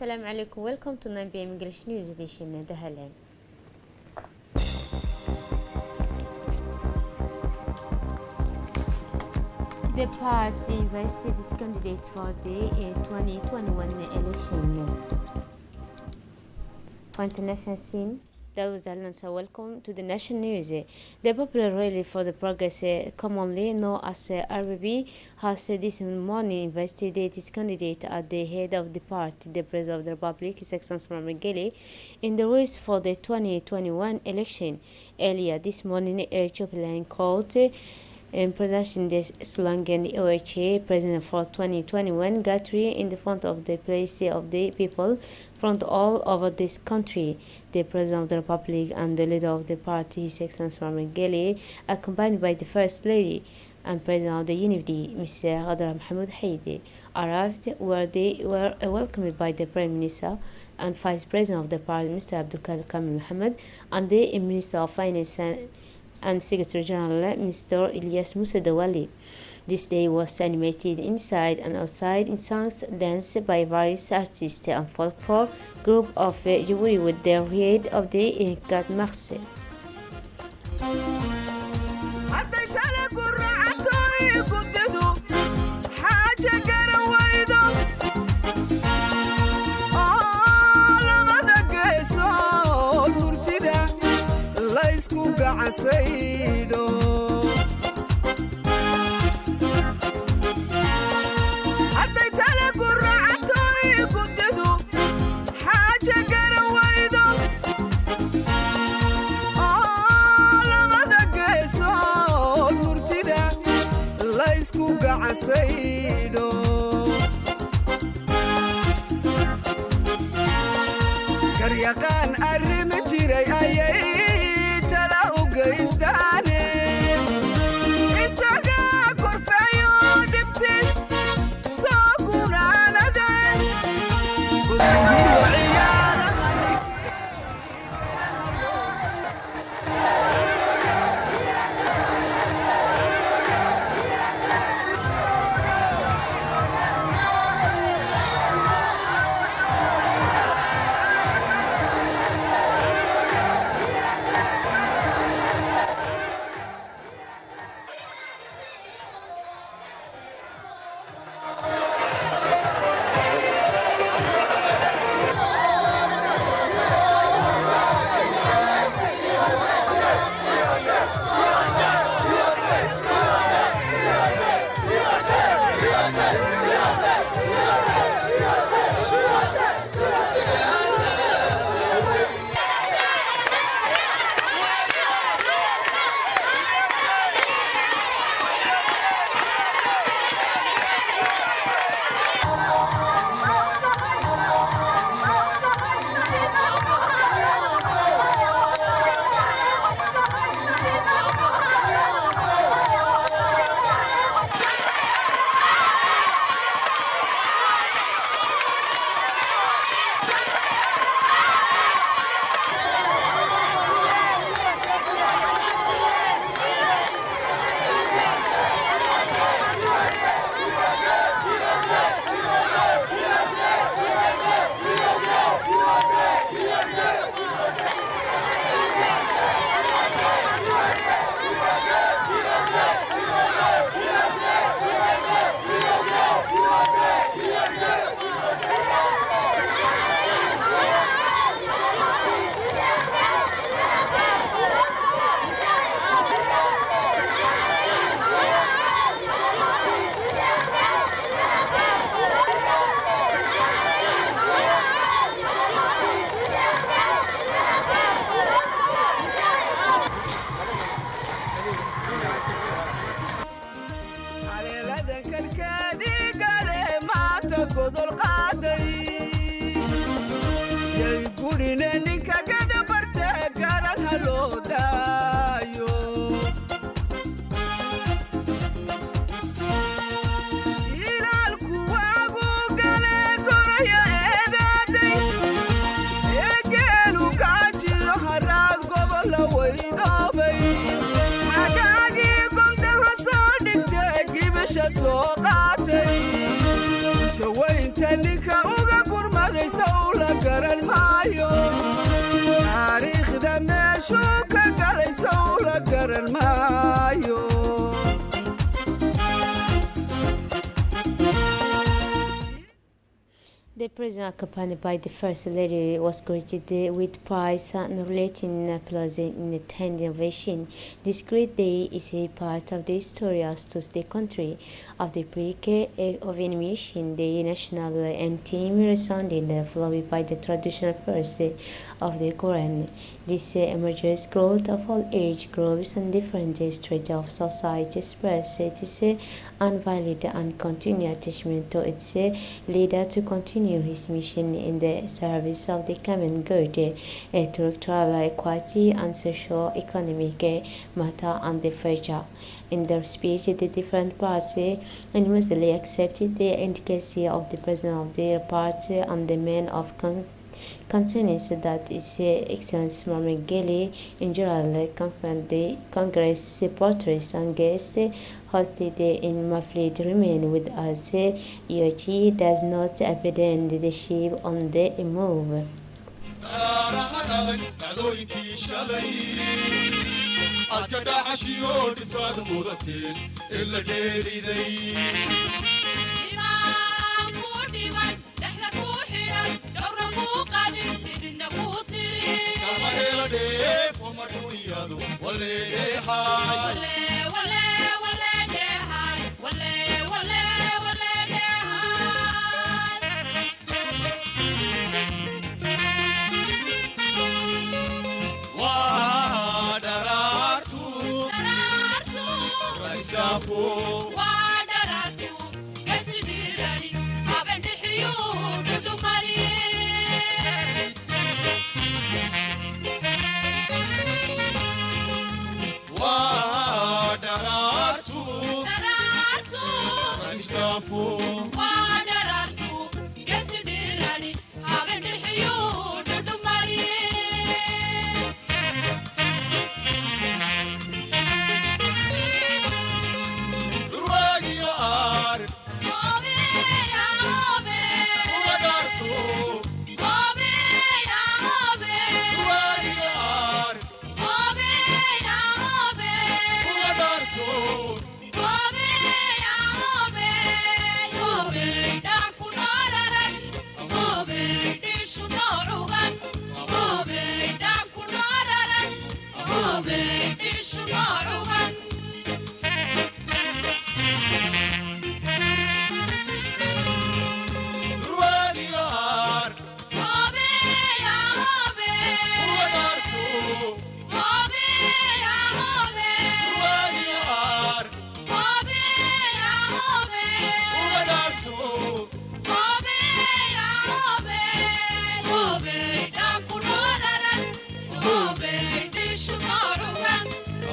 Assalamu alaikum. Welcome to 9 p.m. English News Edition. Dahalan. The party invested its candidate for the 2021 election. For international scene, that was Al-Nansa. Welcome to the national news. The Popular Rally for the Progress, commonly known as RBB, has this morning invested its candidate at the head of the party, the President of the Republic, His Excellency Anglais, in the race for the 2021 election. Earlier this morning, Ethiopian court in production the slogan OHA President for 2021 gathering in the front of the place of the people from all over this country. The President of the Republic and the leader of the party, His Excellency Anglais, accompanied by the First Lady and President of the Unity, Mr. Ghadra Mahmoud Haidi, arrived where they were welcomed by the Prime Minister and Vice President of the party, Mr. Abdul Kamil Mohammed, and the Minister of Finance and Secretary General Mr. Ilyas Musa Dawali. This day was animated inside and outside in songs danced by various artists and folklore group of Djibouti with the head of the God Marseille. Karyakan arrim jiray ayay tala ugaystane isaga korfayo dibti sogunanade soo qaatay shawaynta ninka uga gurmada tegaysow la garan maayo taariikhda meeshuu ka galaysow la garan maayo The president, accompanied by the First Lady, was greeted with praise and relating applause in the innovation. This great day is a part of the story as to the country of the break of animation, the national anthem resounding, followed by the traditional verse of the Quran. This emerges growth of all age groups and different states of society express its unvalid and continued attachment to its leader to continue his mission in the service of the common good, intellectual equality and social economic matter and the future. In their speech, the different parties unanimously accepted the indicacy of the president of their party and the men of consensus that His Excellency Mohamed Ghali in general confirmed the Congress supporters and guests hosted in Maflid remain with us. EOG does not abandon the ship on the move.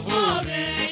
Oh, baby.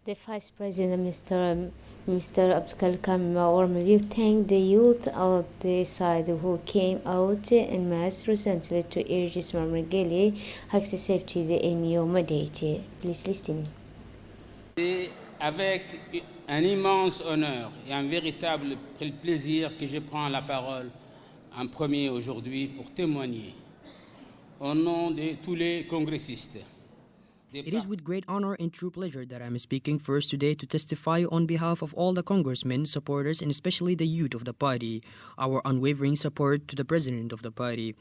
The Vice President, Mr. Abdulkalam warmly thanked the youth of the side who came out en masse recently to urge Ismail Margeli accepted the new mandate. Please listen. C'est avec un immense honneur et un véritable plaisir que je prends la parole en premier aujourd'hui pour témoigner au nom de tous les congressistes. It is with great honor and true pleasure that I am speaking first today to testify on behalf of all the congressmen, supporters, and especially the youth of the party, our unwavering support to the president of the party.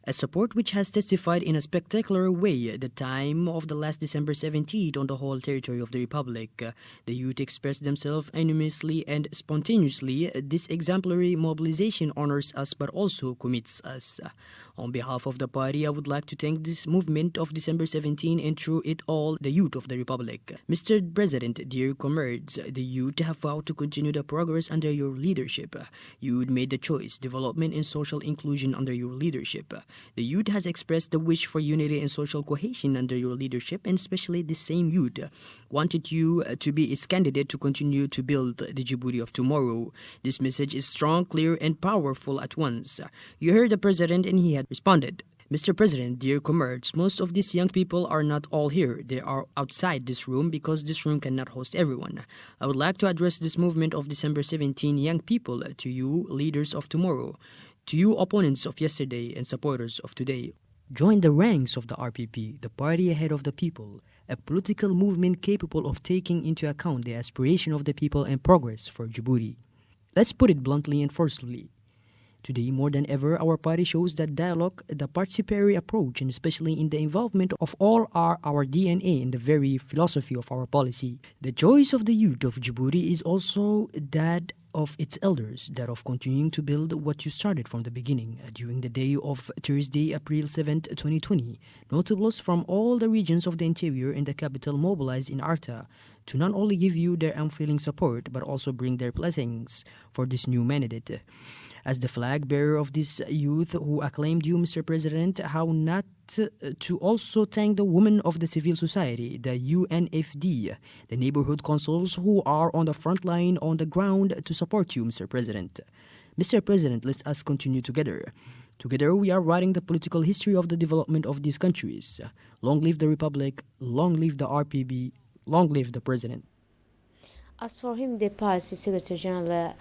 A support which has testified in a spectacular way at the time of the last December 17th on the whole territory of the Republic. The youth expressed themselves anonymously and spontaneously. This exemplary mobilization honors us but also commits us. On behalf of the party, I would like to thank this movement of December 17 and through it all, the youth of the Republic. Mr. President, dear comrades, the youth have vowed to continue the progress under your leadership. You made the choice, development and social inclusion under your leadership. The youth has expressed the wish for unity and social cohesion under your leadership, and especially the same youth wanted you to be its candidate to continue to build the Djibouti of tomorrow. This message is strong, clear, and powerful at once. You heard the President and he had responded. Mr. President, dear comrades, most of these young people are not all here. They are outside this room because this room cannot host everyone. I would like to address this movement of December 17 young people to you, leaders of tomorrow, to you, opponents of yesterday and supporters of today. Join the ranks of the RPP, the party ahead of the people, a political movement capable of taking into account the aspiration of the people and progress for Djibouti. Let's put it bluntly and forcefully. Today, more than ever, our party shows that dialogue, the participatory approach, and especially in the involvement of all are our DNA and the very philosophy of our policy. The choice of the youth of Djibouti is also that of its elders, that of continuing to build what you started from the beginning. During the day of Thursday, April 7, 2020, notables from all the regions of the interior and the capital mobilized in Arta to not only give you their unfailing support, but also bring their blessings for this new mandate. As the flag bearer of this youth who acclaimed you, Mr. President, how not to also thank the women of the civil society, the UNFD, the neighborhood councils who are on the front line on the ground to support you, Mr. President. Mr. President, let us continue together. Together we are writing the political history of the development of these countries. Long live the Republic, long live the RPB, long live the President. As for him, the party Secretary General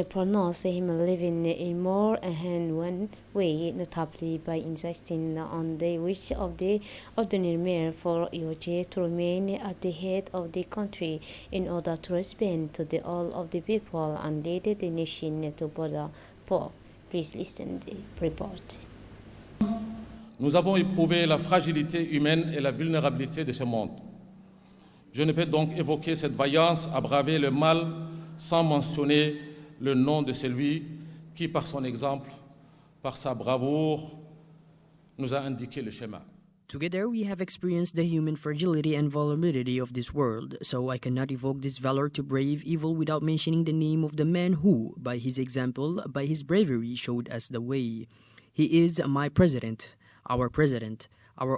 pronounced him living in more than one way, notably by insisting on the wish of the ordinary mayor for IOJ to remain at the head of the country in order to respond to the all of the people and lead the nation to better poor. Please listen to the report. Nous avons éprouvé la fragilité humaine et la vulnérabilité de ce monde. Je ne peux donc évoquer cette vaillance à braver le mal sans mentionner le nom de celui qui, par son exemple, par sa bravoure, nous a indiqué le chemin. Together we have experienced the human fragility and vulnerability of this world, so I cannot evoke this valor to brave evil without mentioning the name of the man who, by his example, by his bravery, showed us the way. He is my president, our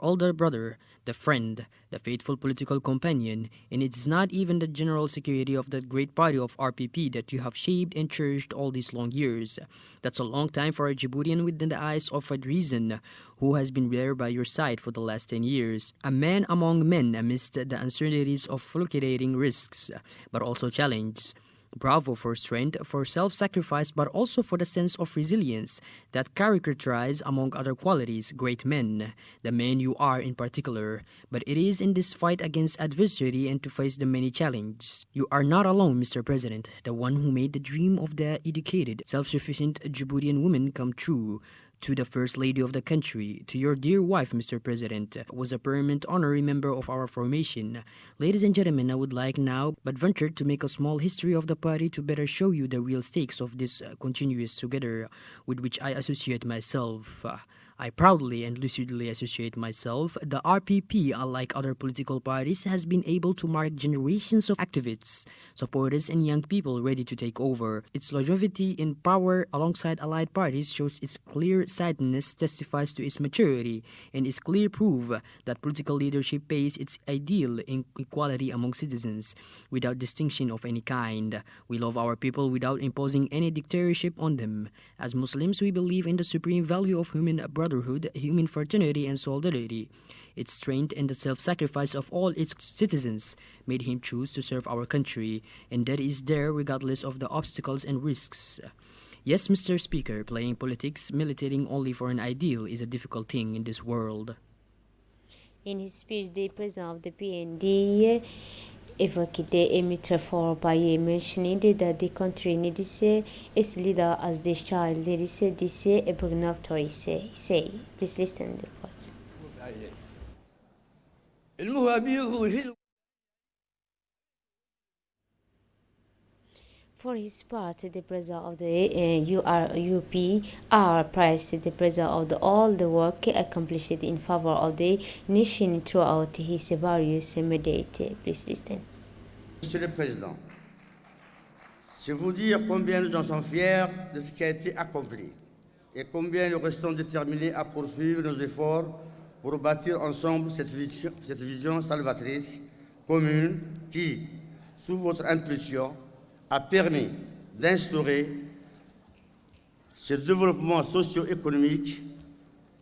older brother, the friend, the faithful political companion, and it's not even the general security of the great party of RPP that you have shaped and cherished all these long years. That's a long time for a Djiboutian within the eyes of a reason who has been there by your side for the last 10 years. A man among men amidst the uncertainties of fluctuating risks, but also challenges. Bravo for strength, for self-sacrifice, but also for the sense of resilience that characterize, among other qualities, great men, the men you are in particular. But it is in this fight against adversity and to face the many challenges. You are not alone, Mr. President, the one who made the dream of the educated, self-sufficient Djiboutian woman come true. To the First Lady of the country, to your dear wife, Mr. President, was a permanent honorary member of our formation. Ladies and gentlemen, I would like now, but venture to make a small history of the party to better show you the real stakes of this continuous together with which I associate myself. I proudly and lucidly associate myself. The RPP, unlike other political parties, has been able to mark generations of activists, supporters, and young people ready to take over. Its longevity in power alongside allied parties shows its clear-sightedness, testifies to its maturity, and is clear proof that political leadership pays its ideal in equality among citizens, without distinction of any kind. We love our people without imposing any dictatorship on them. As Muslims, we believe in the supreme value of human brotherhood, human fraternity, and solidarity. Its strength and the self-sacrifice of all its citizens made him choose to serve our country, and that is there regardless of the obstacles and risks. Yes, Mr. Speaker, playing politics, militating only for an ideal is a difficult thing in this world. In his speech, the president of the PND evoked the metaphor by mentioning that the country needs its leader as the child needs this progenitor. Say, please listen to the report. For his part, the president of the UPR praised the president of all the work accomplished in favor of the nation throughout his various mandates. Please listen. Monsieur le Président, c'est vous dire combien nous en sommes fiers de ce qui a été accompli et combien nous restons déterminés à poursuivre nos efforts pour bâtir ensemble cette vision salvatrice commune qui, sous votre impulsion, a permis d'instaurer ce développement socio-économique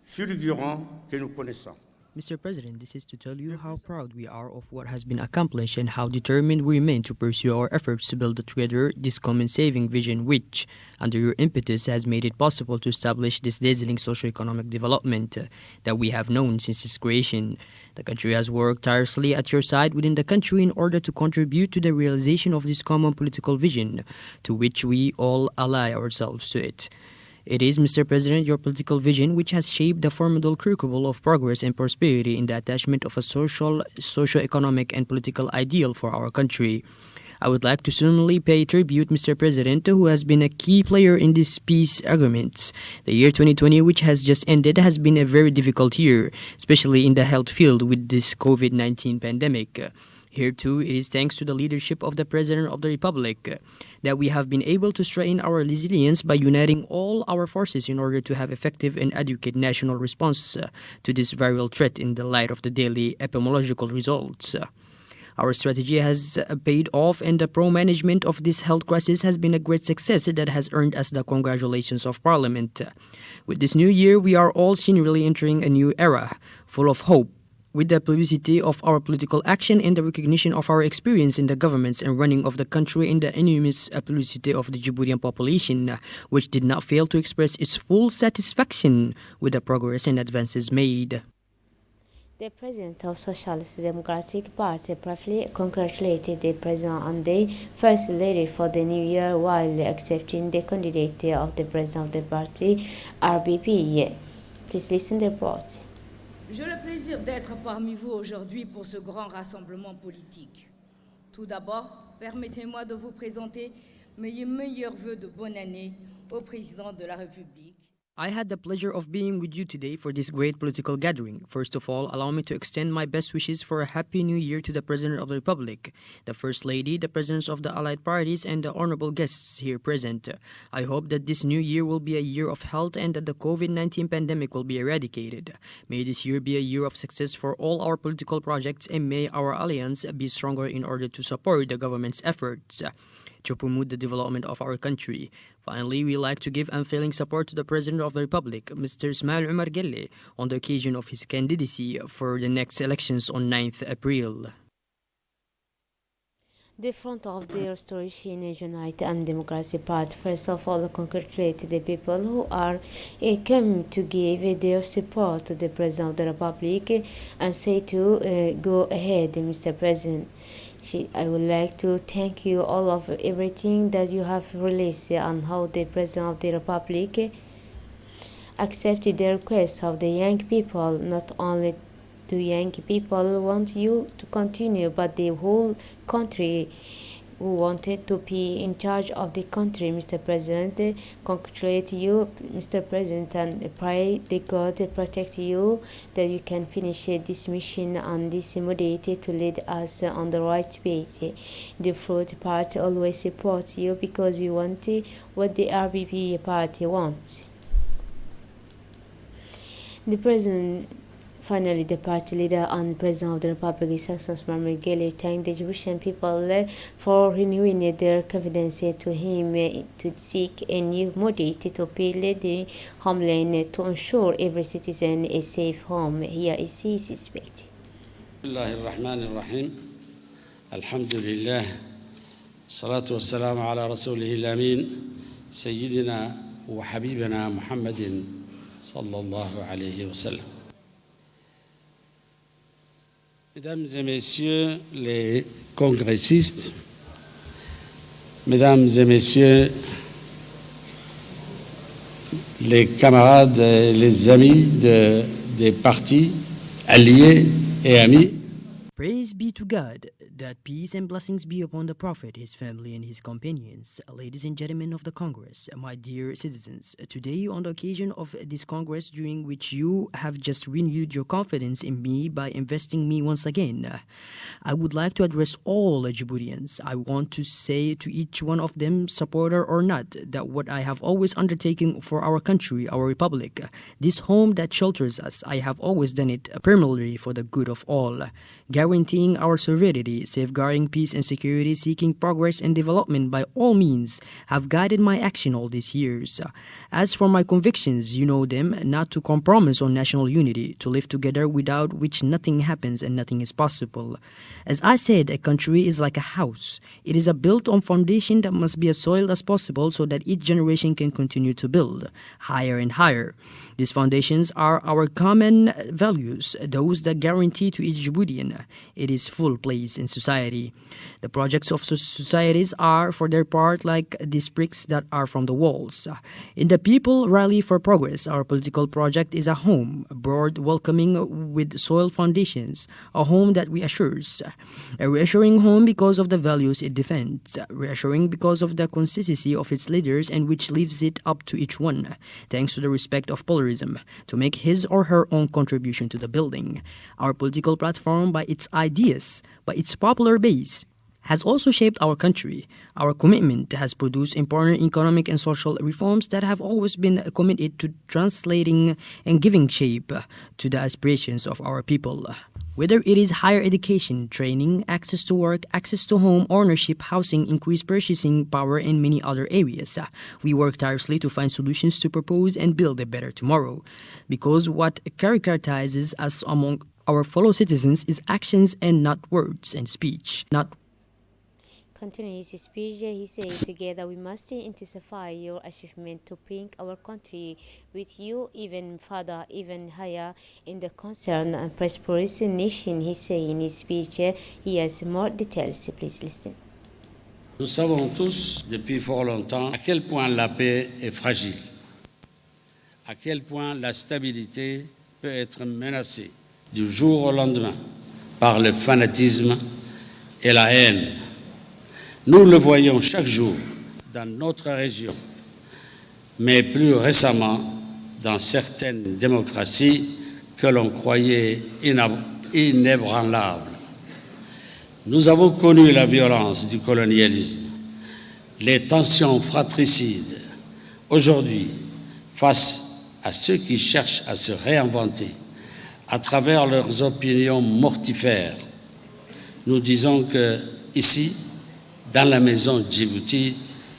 fulgurant que nous connaissons. Mr. President, this is to tell you how proud we are of what has been accomplished and how determined we remain to pursue our efforts to build together this common saving vision which, under your impetus, has made it possible to establish this dazzling socio-economic development that we have known since its creation. The country has worked tirelessly at your side within the country in order to contribute to the realization of this common political vision, to which we all ally ourselves to it. It is, Mr. President, your political vision which has shaped the formidable curriculum of progress and prosperity in the attachment of a socio-economic and political ideal for our country. I would like to solemnly pay tribute, Mr. President, who has been a key player in these peace agreements. The year 2020, which has just ended, has been a very difficult year, especially in the health field with this COVID-19 pandemic. Here too, it is thanks to the leadership of the President of the Republic that we have been able to strengthen our resilience by uniting all our forces in order to have effective and adequate national response to this viral threat in the light of the daily epidemiological results. Our strategy has paid off, and the pro-management of this health crisis has been a great success that has earned us the congratulations of Parliament. With this new year, we are all generally entering a new era, full of hope. With the publicity of our political action and the recognition of our experience in the governments and running of the country and the enormous publicity of the Djiboutian population, which did not fail to express its full satisfaction with the progress and advances made. The President of Socialist Democratic Party briefly congratulated the President and the First Lady for the new year while accepting the candidate of the President of the party, RBP. Please listen to the report. J'ai le plaisir d'être parmi vous aujourd'hui pour ce grand rassemblement politique. Tout d'abord, permettez-moi de vous présenter mes meilleurs vœux de bonne année au Président de la République. I had the pleasure of being with you today for this great political gathering. First of all, allow me to extend my best wishes for a happy new year to the President of the Republic, the First Lady, the Presidents of the Allied Parties, and the honorable guests here present. I hope that this new year will be a year of health and that the COVID-19 pandemic will be eradicated. May this year be a year of success for all our political projects, and may our alliance be stronger in order to support the government's efforts to promote the development of our country. Finally, we like to give unfailing support to the President of the Republic, Mr. Ismail Omar Guelleh, on the occasion of his candidacy for the next elections on 9th April. The Front of the Restoration Unite and Democracy Party first of all congratulate the people who are come to give their support to the President of the Republic and say to go ahead, Mr. President. I would like to thank you all of everything that you have released on how the President of the Republic accepted the request of the young people. Not only do young people want you to continue, but the whole country who wanted to be in charge of the country. Mr. President, congratulate you, Mr. President, and pray the God protect you, that you can finish this mission and this modality to lead us on the right path. The Fruit Party always supports you because we want what the RBP party wants. The President Finally, the party leader and President of the Republic, His Excellency Muhammad Ghali, thanked the Egyptian people for renewing their confidence to him to seek a new modality to build the homeland to ensure every citizen a safe home. Here is his speech. الله الرحمن الرحيم الحمد لله الصلاة والسلام على رسوله الأمين سيدنا وحبيبنا محمد صلى الله عليه وسلم. Mesdames et messieurs les congressistes, mesdames et messieurs les camarades et les amis des partis alliés et amis. Praise be to God, that peace and blessings be upon the Prophet, his family, and his companions. Ladies and gentlemen of the Congress, my dear citizens, today on the occasion of this Congress during which you have just renewed your confidence in me by investing me once again, I would like to address all Djiboutians. I want to say to each one of them, supporter or not, that what I have always undertaken for our country, our republic, this home that shelters us, I have always done it primarily for the good of all, guaranteeing our sovereignty, safeguarding peace and security, seeking progress and development by all means, have guided my action all these years. As for my convictions, you know them, not to compromise on national unity, to live together without which nothing happens and nothing is possible. As I said, a country is like a house. It is built on foundation that must be as soiled as possible so that each generation can continue to build higher and higher. These foundations are our common values, those that guarantee to each Djiboutian its full place in society. The projects of societies are, for their part, like these bricks that are from the walls. In the People Rally for Progress, our political project is a home, broad, welcoming, with soiled foundations, a home that reassures. A reassuring home because of the values it defends, reassuring because of the consistency of its leaders, and which leaves it up to each one, thanks to the respect of pluralism, to make his or her own contribution to the building. Our political platform, by its ideas, by its popular base, has also shaped our country. Our commitment has produced important economic and social reforms that have always been committed to translating and giving shape to the aspirations of our people. Whether it is higher education, training, access to work, access to home, ownership, housing, increased purchasing power, and many other areas, we work tirelessly to find solutions to propose and build a better tomorrow. Because what characterizes us among our fellow citizens is actions and not words and speech. Continuing his speech, he said, together we must intensify your achievement to bring our country with you even further, even higher in the concern and prosperous nation. He said in his speech, he has more details. Please listen. Nous savons tous depuis fort longtemps à quel point la paix est fragile, à quel point la stabilité peut être menacée du jour au lendemain par le fanatisme et la haine. Nous le voyons chaque jour dans notre région, mais plus récemment dans certaines démocraties que l'on croyait inébranlables. Nous avons connu la violence du colonialisme, les tensions fratricides. Aujourd'hui, face à ceux qui cherchent à se réinventer à travers leurs opinions mortifères, nous disons que ici, dans la maison Djibouti,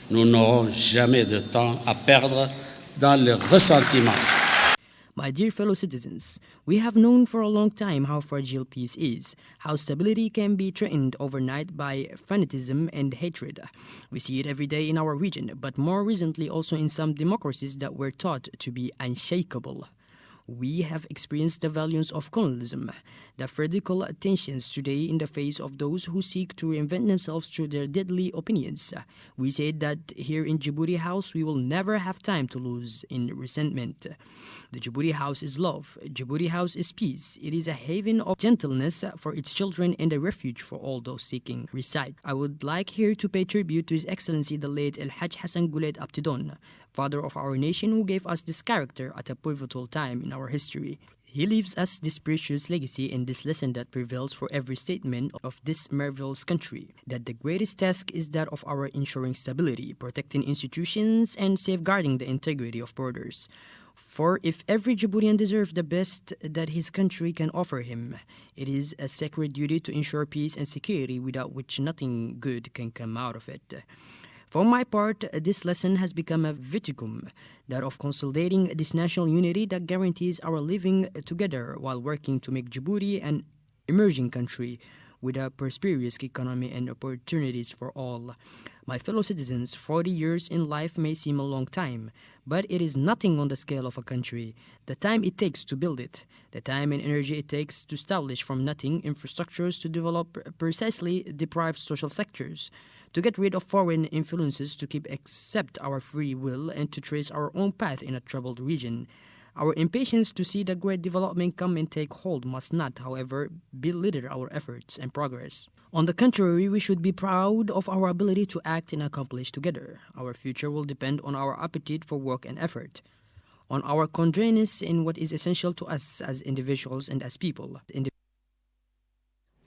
nous n'aurons jamais de temps à perdre dans le ressentiment. My dear fellow citizens, we have known for a long time how fragile peace is, how stability can be threatened overnight by fanatism and hatred. We see it every day in our region, but more recently also in some democracies that were thought to be unshakable. We have experienced the values of colonialism, the vertical tensions today in the face of those who seek to reinvent themselves through their deadly opinions. We said that here in Djibouti House we will never have time to lose in resentment. The Djibouti House is love. Djibouti House is peace. It is a haven of gentleness for its children and a refuge for all those seeking reside. I would like here to pay tribute to His Excellency the late El Haj Hassan Guled Abtidon, father of our nation, who gave us this character at a pivotal time in our history. He leaves us this precious legacy and this lesson that prevails for every statesman of this marvelous country, that the greatest task is that of our ensuring stability, protecting institutions, and safeguarding the integrity of borders. For if every Djiboutian deserves the best that his country can offer him, it is a sacred duty to ensure peace and security, without which nothing good can come out of it. For my part, this lesson has become a viticum, that of consolidating this national unity that guarantees our living together while working to make Djibouti an emerging country with a prosperous economy and opportunities for all. My fellow citizens, 40 years in life may seem a long time, but it is nothing on the scale of a country. The time it takes to build it, the time and energy it takes to establish from nothing infrastructures to develop precisely deprived social sectors, to get rid of foreign influences, to keep accept our free will, and to trace our own path in a troubled region. Our impatience to see the great development come and take hold must not, however, belittle our efforts and progress. On the contrary, we should be proud of our ability to act and accomplish together. Our future will depend on our appetite for work and effort, on our condreness in what is essential to us as individuals and as people.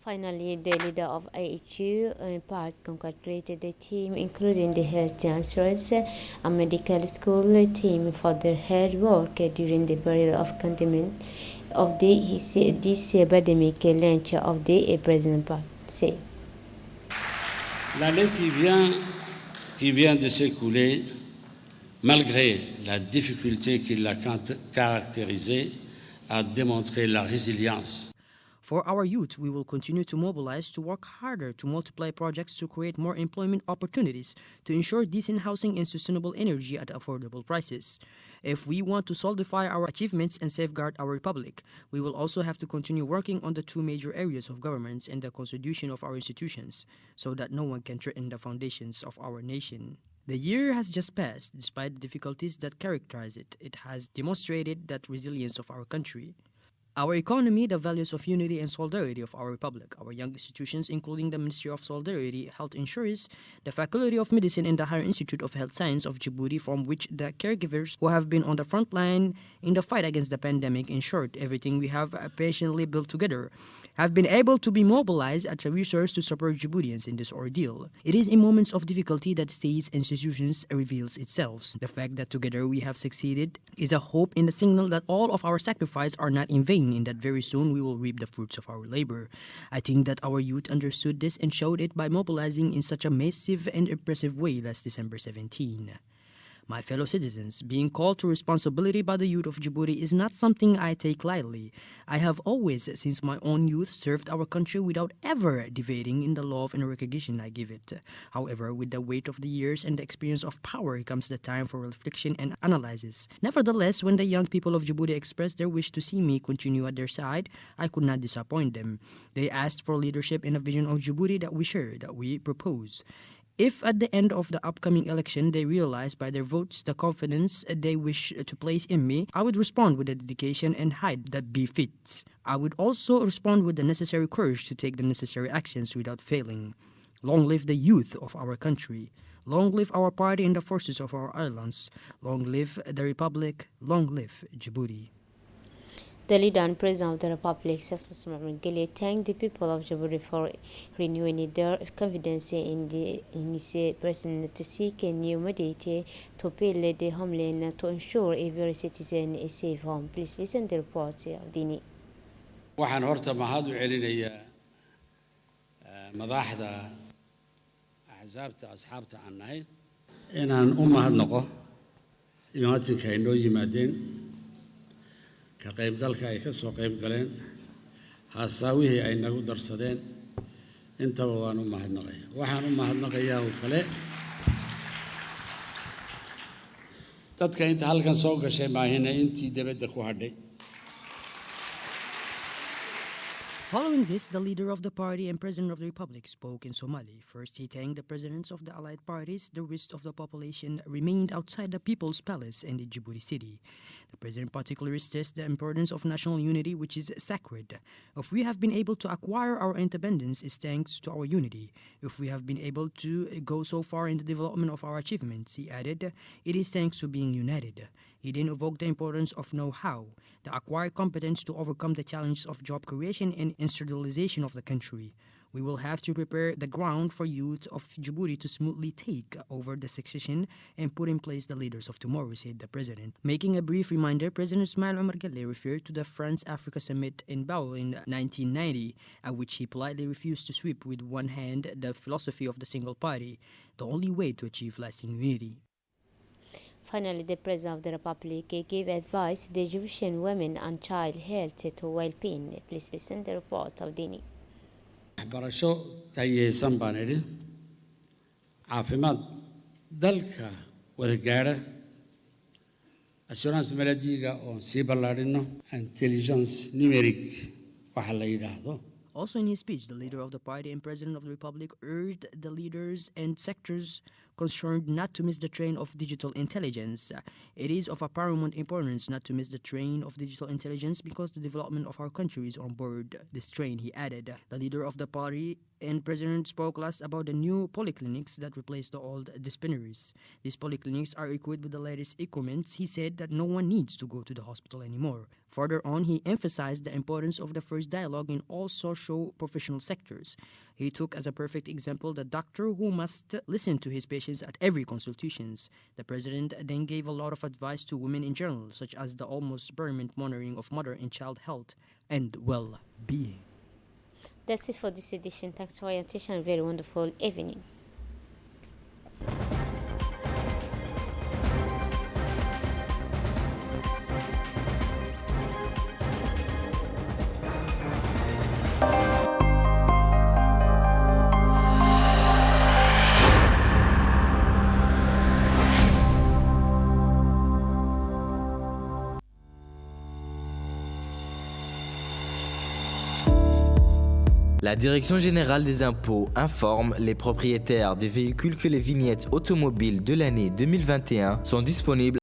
Finally, the leader of IHU in part congratulated the team, including the health chancellors and medical school team, for their hard work during the period of containment of this epidemic. Launch of the President Park say. L'année qui vient de s'écouler, malgré la difficulté qui l'a caractérisée, a démontré la résilience. For our youth, we will continue to mobilize, to work harder, to multiply projects, to create more employment opportunities, to ensure decent housing and sustainable energy at affordable prices. If we want to solidify our achievements and safeguard our republic, we will also have to continue working on the two major areas of governance and the constitution of our institutions, so that no one can threaten the foundations of our nation. The year has just passed. Despite the difficulties that characterize it, it has demonstrated that resilience of our country. Our economy, the values of unity and solidarity of our republic, our young institutions, including the Ministry of Solidarity, Health Insurance, the Faculty of Medicine, and the Higher Institute of Health Science of Djibouti, from which the caregivers who have been on the front line in the fight against the pandemic, in short, everything we have patiently built together, have been able to be mobilized as a resource to support Djiboutians in this ordeal. It is in moments of difficulty that states and institutions reveals itself. The fact that together we have succeeded is a hope and a signal that all of our sacrifice are not in vain, in that very soon we will reap the fruits of our labor. I think that our youth understood this and showed it by mobilizing in such a massive and impressive way last December 17. My fellow citizens, being called to responsibility by the youth of Djibouti is not something I take lightly. I have always, since my own youth, served our country without ever deviating in the love and recognition I give it. However, with the weight of the years and the experience of power comes the time for reflection and analysis. Nevertheless, when the young people of Djibouti expressed their wish to see me continue at their side, I could not disappoint them. They asked for leadership and a vision of Djibouti that we share, that we propose. If at the end of the upcoming election they realize by their votes the confidence they wish to place in me, I would respond with the dedication and height that befits. I would also respond with the necessary courage to take the necessary actions without failing. Long live the youth of our country. Long live our party and the forces of our islands. Long live the Republic. Long live Djibouti. The leader and President of the Republic, Successor Anglais, thanked the people of Djibouti for renewing their confidence in his president to seek a new modality to build the homeland to ensure every citizen a safe home. Please listen to the report of Dini. waxaan horta mahad u celinayaa madaxda axsaabta asxaabta aan nahay inaan u mahadnaqo imaatinka ay noo yimaadeen ka qaybgalka ay ka soo qayb galeen haasaawihii ay nagu darsadeen intaba waan u mahadnaqayaa waxaan u mahadnaqayaa oo kale dadka inta halkan soo gashay maahina intii dibadda ku hadhay Following this, the leader of the party and president of the republic spoke in Somali. First, he thanked the presidents of the allied parties. The rest of the population remained outside the People's Palace in the Djibouti city. The president particularly stressed the importance of national unity, which is sacred. If we have been able to acquire our independence, it's thanks to our unity. If we have been able to go so far in the development of our achievements, he added, it is thanks to being united. He then evoked the importance of know-how, the acquired competence to overcome the challenges of job creation and industrialization of the country. We will have to prepare the ground for youth of Djibouti to smoothly take over the succession and put in place the leaders of tomorrow, said the president. Making a brief reminder, President Ismail Omar Guelleh referred to the France-Africa Summit in Baul in 1990, at which he politely refused to sweep with one hand the philosophy of the single party, the only way to achieve lasting unity. Finally, the President of the Republic gave advice to the Egyptian women and child health to well-being. Please listen to the report of Dini. waxbarasho tayeysan baan idhi caafimaad dalka wada gaadha assurance maladiga oon sii ballaadhino intelligence numeric waxa la yidhaahdo. Also in his speech, the leader of the party and president of the republic urged the leaders and sectors concerned not to miss the train of digital intelligence. It is of a paramount importance not to miss the train of digital intelligence because the development of our country is on board this train, he added. The leader of the party and president spoke last about the new polyclinics that replace the old dispensaries. These polyclinics are equipped with the latest equipment. He said that no one needs to go to the hospital anymore. Further on, he emphasized the importance of the first dialogue in all socio-professional sectors. He took as a perfect example the doctor who must listen to his patients at every consultations. The president then gave a lot of advice to women in general, such as the almost permanent monitoring of mother and child health and well-being. That's it for this edition. Thanks for your attention and very wonderful evening. La Direction générale des impôts informe les propriétaires des véhicules que les vignettes automobiles de l'année 2021 sont disponibles